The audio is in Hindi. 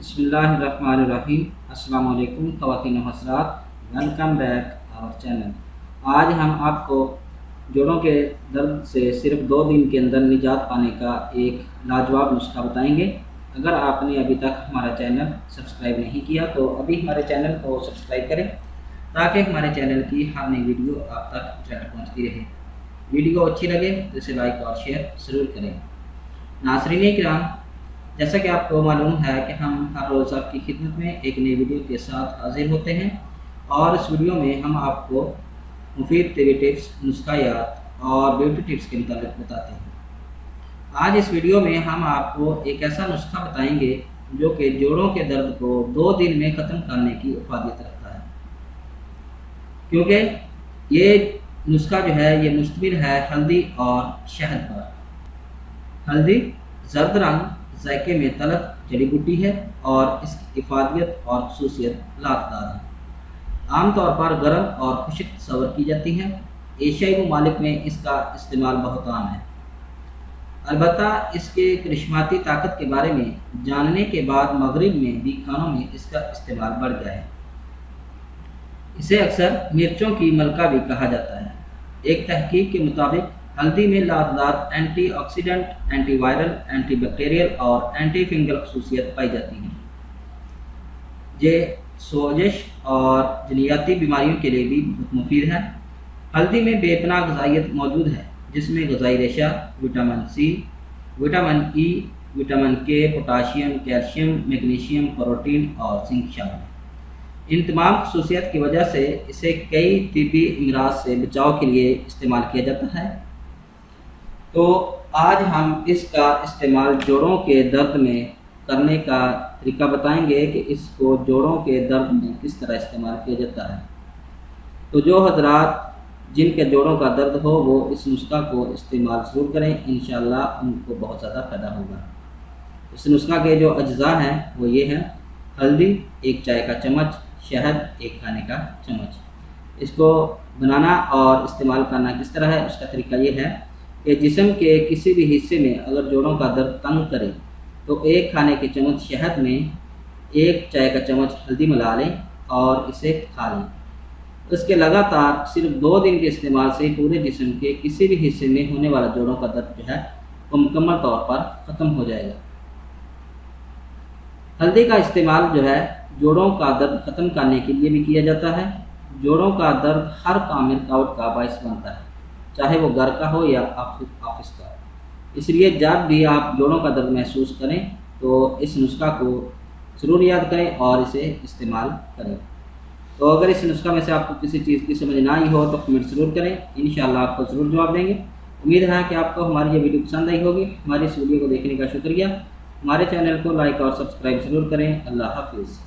बिस्मिल्लाहिर्रहमानिर्रहीम। अस्सलाम वालेकुम ख़वातीन व हज़रात, वेलकम बैक आवर चैनल। आज हम आपको जोड़ों के दर्द से सिर्फ 2 दिन के अंदर निजात पाने का एक लाजवाब नुस्खा बताएंगे। अगर आपने अभी तक हमारा चैनल सब्सक्राइब नहीं किया तो अभी हमारे चैनल को सब्सक्राइब करें ताकि हमारे चैनल की हर नई वीडियो आप तक झट पहुँचती रहे। वीडियो अच्छी लगे तो इसे लाइक और शेयर ज़रूर करें। नाज़रीन किराम, जैसा कि आपको मालूम है कि हम हर रोज़ आपकी खिदमत में एक नई वीडियो के साथ हाजिर होते हैं और इस वीडियो में हम आपको मुफीद टीवी टिप्स, नुस्खायात और ब्यूटी टिप्स के मुताबिक बताते हैं। आज इस वीडियो में हम आपको एक ऐसा नुस्खा बताएंगे जो कि जोड़ों के दर्द को 2 दिन में ख़त्म करने की इफादियत रखता है, क्योंकि ये नुस्खा जो है ये मुश्तमिल है हल्दी और शहद पर। हल्दी जर्द रंग जायके में तलख जड़ी बूटी है और इसकी इफादियत और खसूसियत लाभदार है। आमतौर पर गर्म और खुश्क तस्वर की जाती है। एशियाई ममालिक में इसका इस्तेमाल बहुत आम है। अलबत्ता इसके करिश्माती ताकत के बारे में जानने के बाद मगरिब में भी खानों में इसका इस्तेमाल बढ़ गया है। इसे अक्सर मिर्चों की मलका भी कहा जाता है। एक तहकीक के मुताबिक हल्दी में लाभदार एंटीऑक्सीडेंट, एंटीवायरल, एंटीबैक्टीरियल और एंटी फंगल खसूसियत पाई जाती हैं, ये सोजिश और जलियाती बीमारियों के लिए भी बहुत मुफीद है। हल्दी में बेपनाह ग़िज़ाइयत मौजूद है, जिसमें ग़िज़ाई रेशा, vitamin C, vitamin E, vitamin K, potassium, calcium, magnesium, protein और जिंक शामिल है। इन तमाम खसूसियत की वजह से इसे कई तिब्बी अमराज से बचाव के लिए इस्तेमाल किया जाता है। तो आज हम इसका इस्तेमाल जोड़ों के दर्द में करने का तरीका बताएंगे कि इसको जोड़ों के दर्द में किस तरह इस्तेमाल किया जाता है। तो जो हजरात जिनके जोड़ों का दर्द हो वो इस नुस्खा को इस्तेमाल ज़रूर करें, इंशाअल्लाह उनको बहुत ज़्यादा फ़ायदा होगा। इस नुस्खा के जो अज्जा हैं वो ये हैं: हल्दी 1 चाय का चम्मच, शहद 1 खाने का चम्मच। इसको बनाना और इस्तेमाल करना किस तरह है, उसका तरीका ये है कि जिस्म के किसी भी हिस्से में अगर जोड़ों का दर्द तंग करे तो 1 खाने के चम्मच शहद में 1 चाय का चम्मच हल्दी मिला लें और इसे खा लें। इसके लगातार सिर्फ 2 दिन के इस्तेमाल से पूरे जिस्म के किसी भी हिस्से में होने वाला जोड़ों का दर्द जो है वो मुकम्मल तौर पर ख़त्म हो जाएगा। हल्दी का इस्तेमाल जो है जोड़ों का दर्द ख़त्म करने के लिए भी किया जाता है। जोड़ों का दर्द हर काम में रुकावट का बायस बनता है, चाहे वो घर का हो या ऑफिस का। इसलिए जब भी आप जोड़ों का दर्द महसूस करें तो इस नुस्खा को ज़रूर याद करें और इसे इस्तेमाल करें। तो अगर इस नुस्खा में से आपको किसी चीज़ की समझ ना आई हो तो कमेंट ज़रूर करें, इंशाअल्लाह आपको ज़रूर जवाब देंगे। उम्मीद है कि आपको हमारी ये वीडियो पसंद आई होगी। हमारी इस वीडियो को देखने का शुक्रिया। हमारे चैनल को लाइक और सब्सक्राइब ज़रूर करें। अल्लाह हाफिज़।